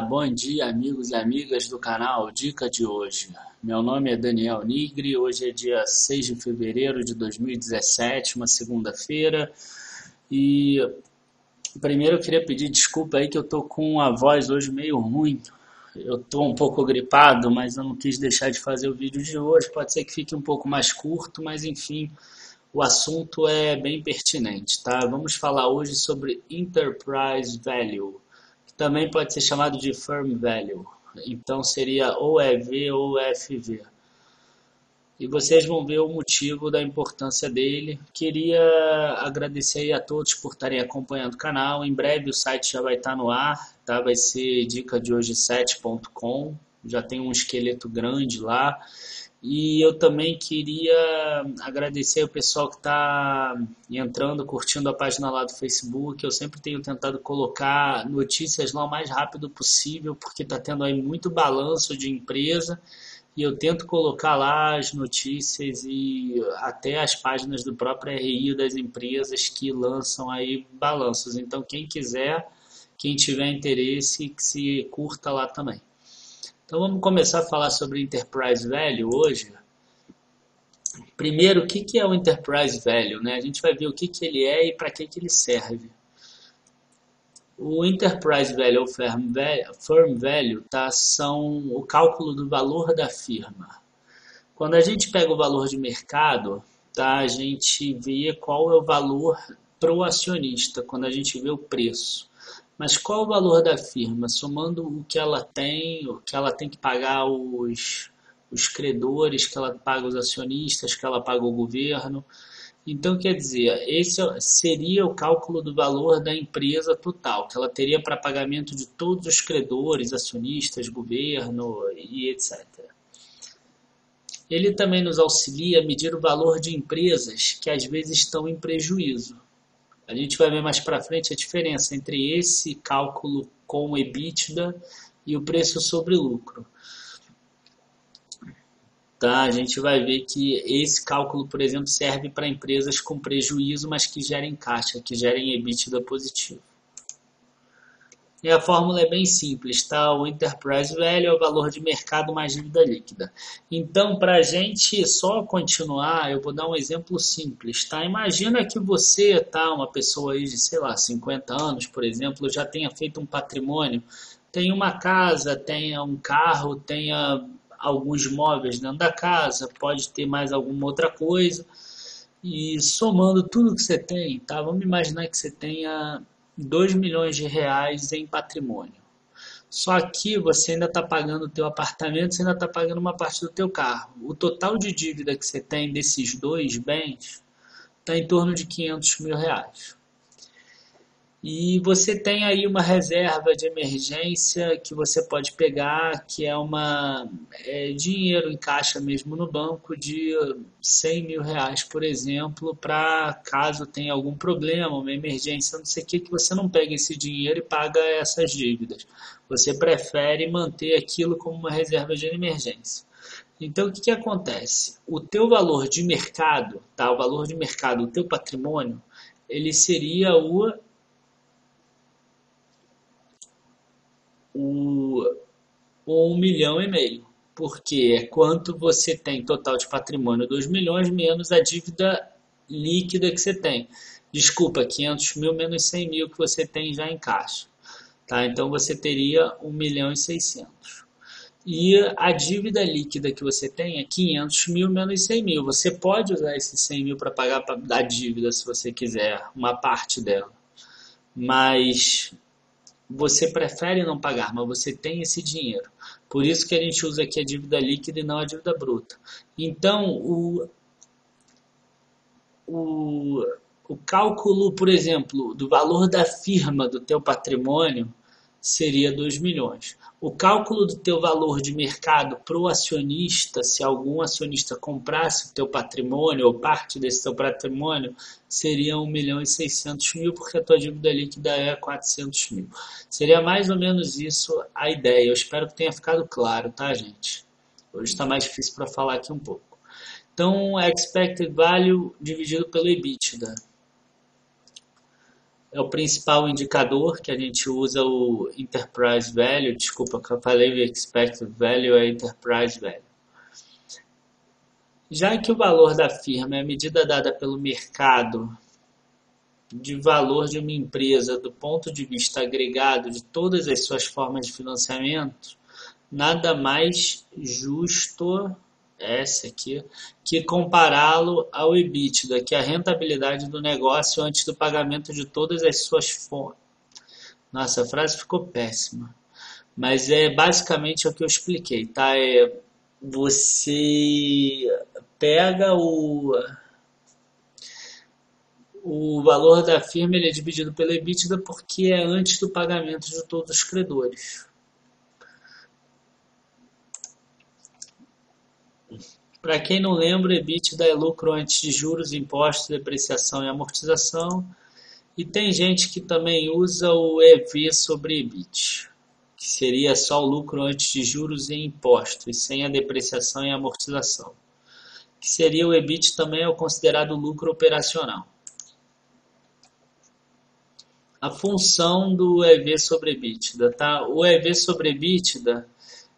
bom dia amigos e amigas do canal Dica de hoje. Meu nome é Daniel Nigri, hoje é dia 6 de fevereiro de 2017, uma segunda-feira. E primeiro eu queria pedir desculpa aí que eu tô com a voz hoje meio ruim. Eu tô um pouco gripado, mas eu não quis deixar de fazer o vídeo de hoje. Pode ser que fique um pouco mais curto, mas enfim, o assunto é bem pertinente, tá? Vamos falar hoje sobre Enterprise Value, que também pode ser chamado de Firm Value. Então seria ou EV ou FV. E vocês vão ver o motivo da importância dele. Queria agradecer aí a todos por estarem acompanhando o canal. Em breve o site já vai estar no ar, tá? Vai ser dicadehoje7.com. Já tem um esqueleto grande lá. E eu também queria agradecer o pessoal que está entrando, curtindo a página lá do Facebook. Eu sempre tenho tentado colocar notícias lá o mais rápido possível, porque está tendo aí muito balanço de empresa. E eu tento colocar lá as notícias e até as páginas do próprio RI das empresas que lançam aí balanços. Então quem quiser, quem tiver interesse, que se curta lá também. Então vamos começar a falar sobre Enterprise Value hoje. Primeiro, o que é o Enterprise Value, né? A gente vai ver o que ele é e para que ele serve. O Enterprise Value ou Firm Value tá, são o cálculo do valor da firma. Quando a gente pega o valor de mercado, tá, a gente vê qual é o valor para o acionista, quando a gente vê o preço. Mas qual o valor da firma? Somando o que ela tem que pagar os credores, que ela paga os acionistas, que ela paga o governo. Então, quer dizer, esse seria o cálculo do valor da empresa total, que ela teria para pagamento de todos os credores, acionistas, governo e etc. Ele também nos auxilia a medir o valor de empresas que às vezes estão em prejuízo. A gente vai ver mais para frente a diferença entre esse cálculo com o EBITDA e o preço sobre lucro. Tá? A gente vai ver que esse cálculo, por exemplo, serve para empresas com prejuízo, mas que gerem caixa, que gerem EBITDA positivo. E a fórmula é bem simples, tá? O Enterprise Value é o valor de mercado mais dívida líquida. Então, para a gente só continuar, eu vou dar um exemplo simples, tá? Imagina que você, tá, uma pessoa aí de, sei lá, 50 anos, por exemplo, já tenha feito um patrimônio, tenha uma casa, tenha um carro, tenha alguns móveis dentro da casa, pode ter mais alguma outra coisa, e somando tudo que você tem, tá? Vamos imaginar que você tenha 2 milhões de reais em patrimônio. Só que você ainda está pagando o teu apartamento, você ainda está pagando uma parte do teu carro. O total de dívida que você tem desses dois bens está em torno de 500 mil reais. E você tem aí uma reserva de emergência que você pode pegar, que é dinheiro em caixa mesmo no banco de 100 mil reais, por exemplo, para caso tenha algum problema, uma emergência, não sei o que você não pega esse dinheiro e paga essas dívidas. Você prefere manter aquilo como uma reserva de emergência. Então, o que acontece? O teu valor de mercado, tá? O valor de mercado, o teu patrimônio, ele seria o 1,5 milhão, porque é quanto você tem total de patrimônio, 2 milhões menos a dívida líquida que você tem. Desculpa, 500 mil menos 100 mil que você tem já em caixa. Tá? Então você teria 1 milhão e 600. E a dívida líquida que você tem é 500 mil menos 100 mil. Você pode usar esses 100 mil para pagar a dívida se você quiser, uma parte dela. Mas você prefere não pagar, mas você tem esse dinheiro. Por isso que a gente usa aqui a dívida líquida e não a dívida bruta. Então, o cálculo, por exemplo, do valor da firma do teu patrimônio seria 2 milhões. O cálculo do teu valor de mercado para o acionista, se algum acionista comprasse o teu patrimônio ou parte desse teu patrimônio, seria 1 milhão e 600 mil, porque a tua dívida líquida é 400 mil. Seria mais ou menos isso a ideia. Eu espero que tenha ficado claro, tá, gente? Hoje está mais difícil para falar aqui um pouco. Então, expected value dividido pelo EBITDA. é o principal indicador que a gente usa, o Enterprise Value. Desculpa que eu falei o Expected Value, é Enterprise Value. Já que o valor da firma é a medida dada pelo mercado de valor de uma empresa do ponto de vista agregado de todas as suas formas de financiamento, nada mais justo essa aqui, que compará-lo ao EBITDA, que é a rentabilidade do negócio antes do pagamento de todas as suas fontes. Nossa, a frase ficou péssima. Mas é basicamente o que eu expliquei, tá? Você pega o valor da firma, ele é dividido pelo EBITDA porque é antes do pagamento de todos os credores. Para quem não lembra, EBITDA é lucro antes de juros, impostos, depreciação e amortização. E tem gente que também usa o EV sobre EBIT, que seria só o lucro antes de juros e impostos, sem a depreciação e amortização. Que seria o EBIT também é o considerado lucro operacional. A função do EV sobre EBITDA, tá? O EV sobre EBITDA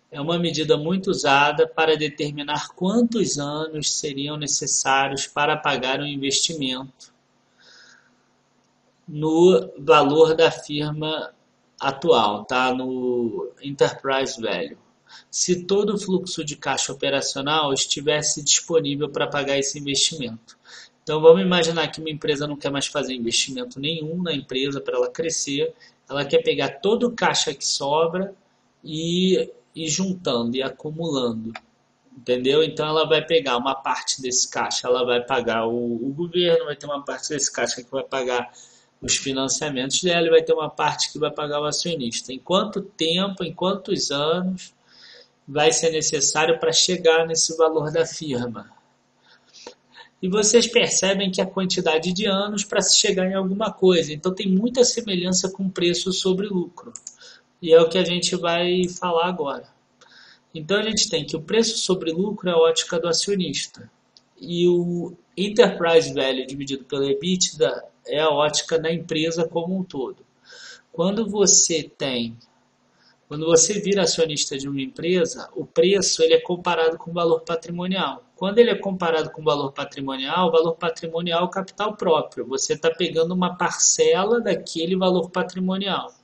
é uma medida muito usada para determinar quantos anos seriam necessários para pagar um investimento no valor da firma atual, tá? No Enterprise Value. Se todo o fluxo de caixa operacional estivesse disponível para pagar esse investimento. Então vamos imaginar que uma empresa não quer mais fazer investimento nenhum na empresa para ela crescer, ela quer pegar todo o caixa que sobra e ir juntando e acumulando, entendeu? Então ela vai pegar uma parte desse caixa, ela vai pagar o governo, vai ter uma parte desse caixa que vai pagar os financiamentos dela e vai ter uma parte que vai pagar o acionista. Em quanto tempo, em quantos anos vai ser necessário para chegar nesse valor da firma? E vocês percebem que a quantidade de anos para se chegar em alguma coisa. Então tem muita semelhança com preço sobre lucro. E é o que a gente vai falar agora. Então a gente tem que o preço sobre lucro é a ótica do acionista. E o Enterprise Value dividido pelo EBITDA é a ótica da empresa como um todo. Quando você vira acionista de uma empresa, o preço ele é comparado com o valor patrimonial. Quando ele é comparado com o valor patrimonial é o capital próprio. Você está pegando uma parcela daquele valor patrimonial.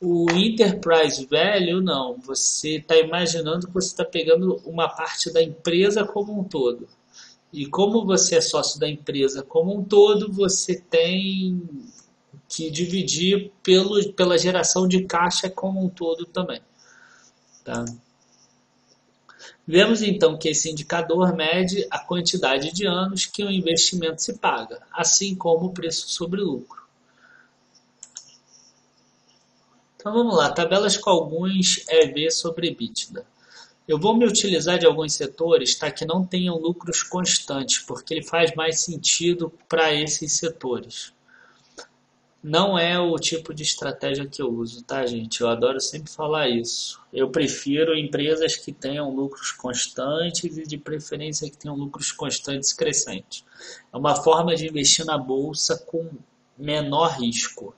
O Enterprise Value, não. Você está imaginando que você está pegando uma parte da empresa como um todo. E como você é sócio da empresa como um todo, você tem que dividir pela geração de caixa como um todo também. Tá? Vemos então que esse indicador mede a quantidade de anos que o investimento se paga, assim como o preço sobre lucro. Então vamos lá, tabelas com alguns EV sobre EBITDA. Eu vou me utilizar de alguns setores tá, que não tenham lucros constantes, porque ele faz mais sentido para esses setores. Não é o tipo de estratégia que eu uso, tá, gente? Eu adoro sempre falar isso. Eu prefiro empresas que tenham lucros constantes e, de preferência, que tenham lucros constantes crescentes. É uma forma de investir na bolsa com menor risco.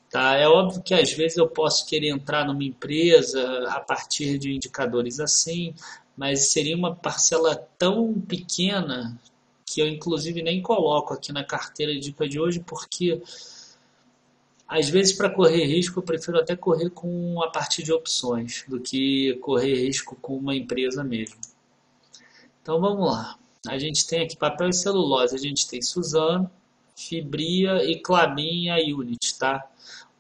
Tá? É óbvio que às vezes eu posso querer entrar numa empresa a partir de indicadores assim, mas seria uma parcela tão pequena que eu inclusive nem coloco aqui na carteira de dica de hoje, porque às vezes para correr risco eu prefiro até correr com a partir de opções do que correr risco com uma empresa mesmo. Então vamos lá. A gente tem aqui papel e celulose, a gente tem Suzano, Fibria e Klabin e a Unity, tá?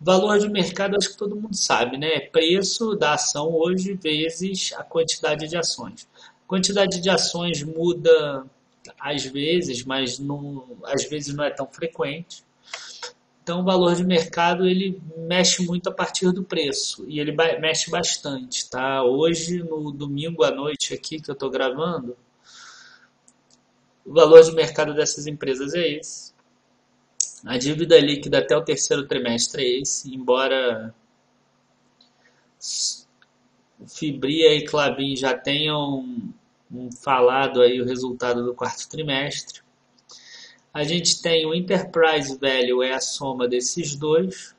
Valor de mercado, acho que todo mundo sabe, né? É preço da ação hoje vezes a quantidade de ações. A quantidade de ações muda às vezes, mas às vezes não é tão frequente. Então, o valor de mercado ele mexe muito a partir do preço e ele mexe bastante, tá? Hoje, no domingo à noite aqui que eu estou gravando, o valor de mercado dessas empresas é esse. A dívida líquida até o terceiro trimestre é esse, embora Fibria e Klabin já tenham falado aí o resultado do quarto trimestre. A gente tem o Enterprise Value, é a soma desses dois,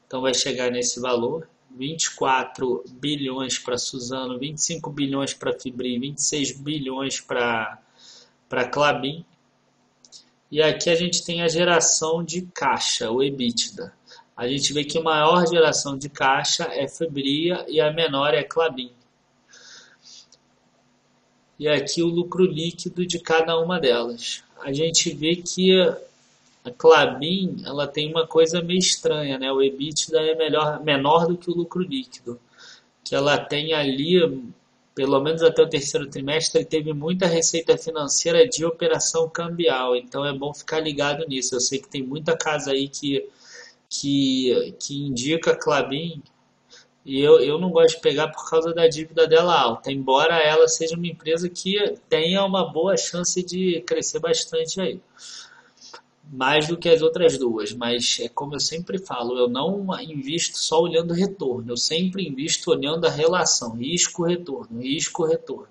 então vai chegar nesse valor. 24 bilhões para Suzano, 25 bilhões para Fibri, 26 bilhões para Klabin. E aqui a gente tem a geração de caixa, o EBITDA. A gente vê que a maior geração de caixa é Fibria e a menor é Klabin. E aqui o lucro líquido de cada uma delas. A gente vê que a Klabin, ela tem uma coisa meio estranha, né? O EBITDA é menor do que o lucro líquido. Que ela tem ali, pelo menos até o terceiro trimestre, teve muita receita financeira de operação cambial. Então é bom ficar ligado nisso. Eu sei que tem muita casa aí que indica a Klabin, e eu não gosto de pegar por causa da dívida dela alta, embora ela seja uma empresa que tenha uma boa chance de crescer bastante aí, mais do que as outras duas, mas é como eu sempre falo, eu não invisto só olhando retorno, eu sempre invisto olhando a relação, risco-retorno, risco-retorno.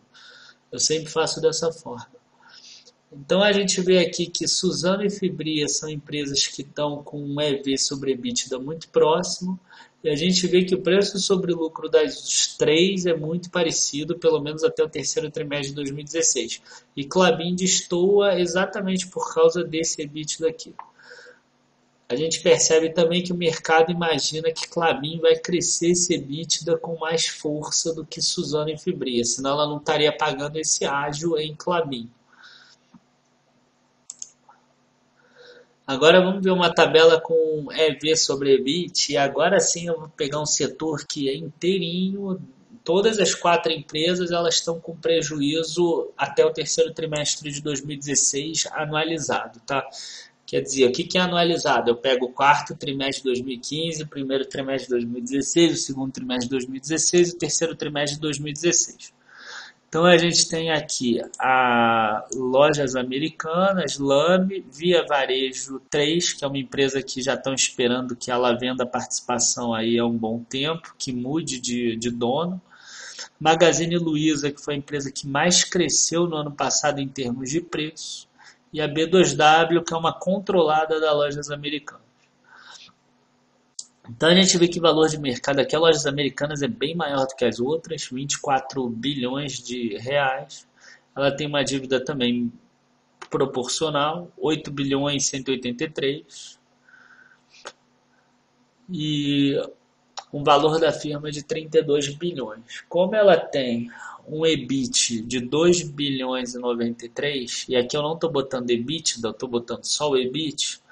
Eu sempre faço dessa forma. Então a gente vê aqui que Suzano e Fibria são empresas que estão com um EV sobre EBITDA muito próximo, e a gente vê que o preço sobre lucro das três é muito parecido, pelo menos até o terceiro trimestre de 2016. E Klabin destoa exatamente por causa desse EBITDA aqui. A gente percebe também que o mercado imagina que Klabin vai crescer esse EBITDA com mais força do que Suzano e Fibria, senão ela não estaria pagando esse ágio em Klabin. Agora vamos ver uma tabela com EV sobre EBIT, e agora sim eu vou pegar um setor que é inteirinho, todas as quatro empresas elas estão com prejuízo até o terceiro trimestre de 2016 anualizado, tá? Quer dizer, o que é anualizado? Eu pego o quarto trimestre de 2015, o primeiro trimestre de 2016, o segundo trimestre de 2016 e o terceiro trimestre de 2016. Então a gente tem aqui a Lojas Americanas, Lame, Via Varejo 3, que é uma empresa que já estão esperando que ela venda a participação aí há um bom tempo, que mude de dono. Magazine Luiza, que foi a empresa que mais cresceu no ano passado em termos de preço. E a B2W, que é uma controlada das Lojas Americanas. Então a gente vê que o valor de mercado aqui, a Lojas Americanas é bem maior do que as outras, 24 bilhões de reais. Ela tem uma dívida também proporcional, 8 bilhões e 183. E um valor da firma de 32 bilhões. Como ela tem um EBIT de 2 bilhões e 93, e aqui eu não estou botando EBITDA, eu estou botando só o EBIT,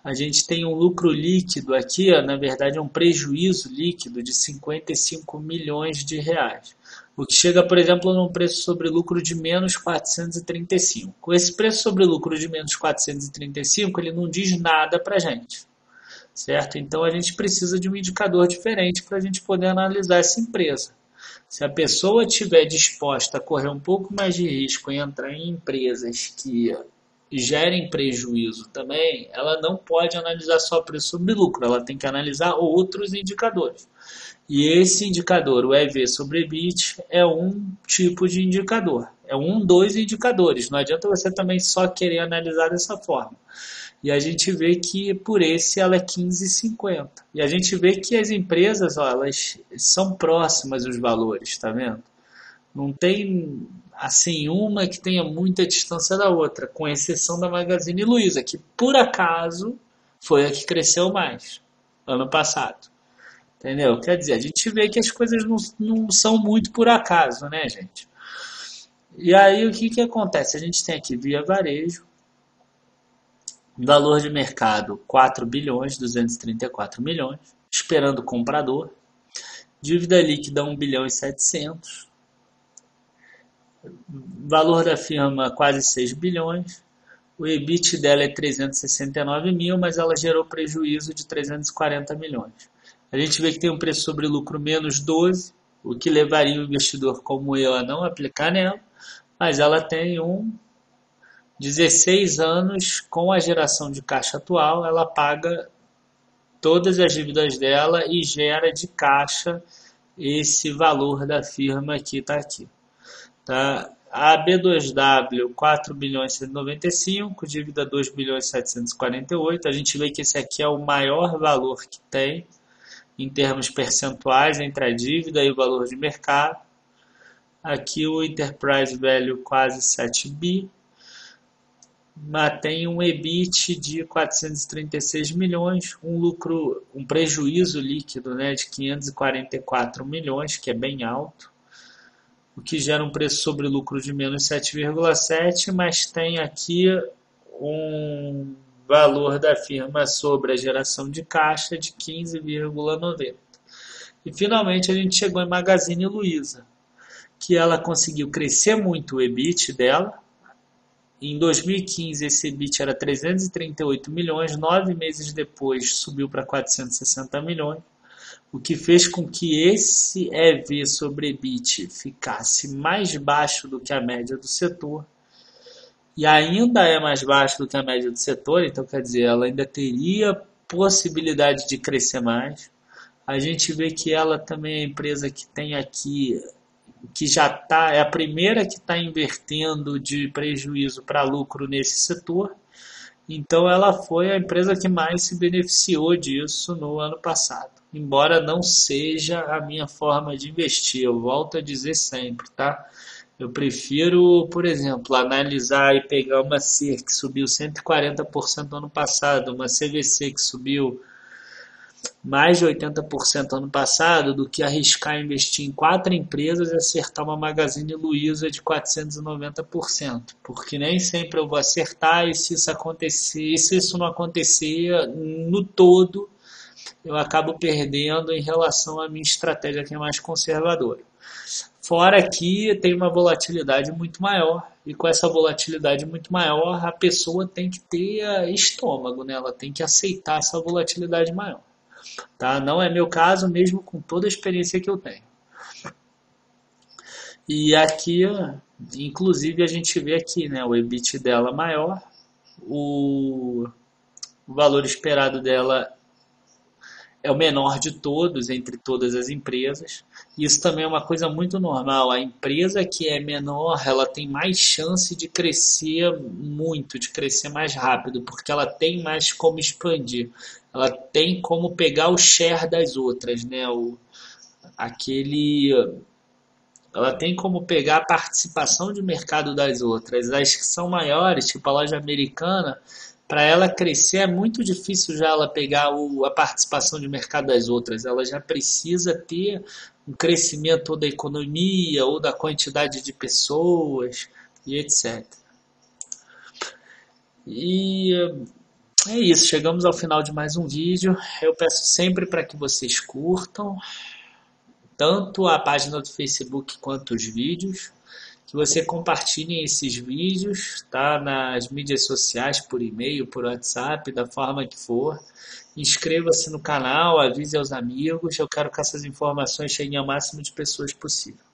a gente tem um lucro líquido aqui, na verdade é um prejuízo líquido de 55 milhões de reais. O que chega, por exemplo, num preço sobre lucro de menos 435. Com esse preço sobre lucro de menos 435, ele não diz nada para a gente, certo? Então a gente precisa de um indicador diferente para a gente poder analisar essa empresa. Se a pessoa estiver disposta a correr um pouco mais de risco em entrar em empresas que gerem prejuízo também, ela não pode analisar só preço sobre lucro, ela tem que analisar outros indicadores. E esse indicador, o EV sobre EBIT, é um tipo de indicador. É um dos indicadores. Não adianta você também só querer analisar dessa forma. E a gente vê que por esse ela é 15,50. E a gente vê que as empresas, ó, elas são próximas os valores, tá vendo? Não tem assim uma que tenha muita distância da outra, com exceção da Magazine Luiza, que por acaso foi a que cresceu mais ano passado. Entendeu? Quer dizer, a gente vê que as coisas não são muito por acaso, né, gente? E aí o que acontece? A gente tem aqui Via Varejo, valor de mercado 4 bilhões 234 milhões, esperando comprador, dívida líquida 1 bilhão e 700, valor da firma quase 6 bilhões, o EBIT dela é 369 mil, mas ela gerou prejuízo de 340 milhões. A gente vê que tem um preço sobre lucro menos 12, o que levaria um investidor como eu a não aplicar nela, mas ela tem 16 anos com a geração de caixa atual, ela paga todas as dívidas dela e gera de caixa esse valor da firma que está aqui. Tá? A B2W 4 bilhões 195, dívida 2 bilhões 748. A gente vê que esse aqui é o maior valor que tem em termos percentuais entre a dívida e o valor de mercado. Aqui o Enterprise Value quase 7 bi, mas tem um EBIT de 436 milhões, um prejuízo líquido, né, de 544 milhões, que é bem alto, o que gera um preço sobre lucro de menos 7,7, mas tem aqui um valor da firma sobre a geração de caixa de 15,90. E finalmente a gente chegou em Magazine Luiza, que ela conseguiu crescer muito o EBIT dela. Em 2015 esse EBIT era 338 milhões, 9 meses depois subiu para 460 milhões, o que fez com que esse EV sobre EBIT ficasse mais baixo do que a média do setor. E ainda é mais baixo do que a média do setor, então quer dizer, ela ainda teria possibilidade de crescer mais. A gente vê que ela também é a empresa que tem aqui, que já é a primeira que está invertendo de prejuízo para lucro nesse setor. Então ela foi a empresa que mais se beneficiou disso no ano passado. Embora não seja a minha forma de investir, eu volto a dizer sempre, tá? Eu prefiro, por exemplo, analisar e pegar uma CIR que subiu 140% no ano passado, uma CVC que subiu mais de 80% ano passado, do que arriscar investir em 4 empresas e acertar uma Magazine Luiza de 490%. Porque nem sempre eu vou acertar, e se isso acontecer, se isso não acontecer no todo, eu acabo perdendo em relação à minha estratégia, que é mais conservadora. Fora que tem uma volatilidade muito maior, e com essa volatilidade muito maior, a pessoa tem que ter estômago, né? Ela tem que aceitar essa volatilidade maior. Tá? Não é meu caso, mesmo com toda a experiência que eu tenho. E aqui, inclusive, a gente vê aqui, né, o EBIT dela maior, o valor esperado dela é o menor de todos, entre todas as empresas. Isso também é uma coisa muito normal. A empresa que é menor, ela tem mais chance de crescer muito, de crescer mais rápido, porque ela tem mais como expandir. Ela tem como pegar o share das outras, né? Ela tem como pegar a participação de mercado das outras. As que são maiores, tipo a loja americana, para ela crescer é muito difícil já ela pegar a participação de mercado das outras. Ela já precisa ter um crescimento ou da economia, ou da quantidade de pessoas, e etc. E é isso, chegamos ao final de mais um vídeo. Eu peço sempre para que vocês curtam, tanto a página do Facebook quanto os vídeos, que você compartilhem esses vídeos, tá? Nas mídias sociais, por e-mail, por WhatsApp, da forma que for. Inscreva-se no canal, avise aos amigos. Eu quero que essas informações cheguem ao máximo de pessoas possível.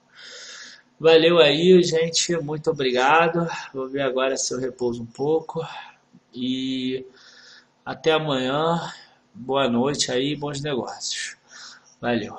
Valeu aí, gente. Muito obrigado. Vou ver agora se eu repouso um pouco. E até amanhã. Boa noite aí, bons negócios. Valeu.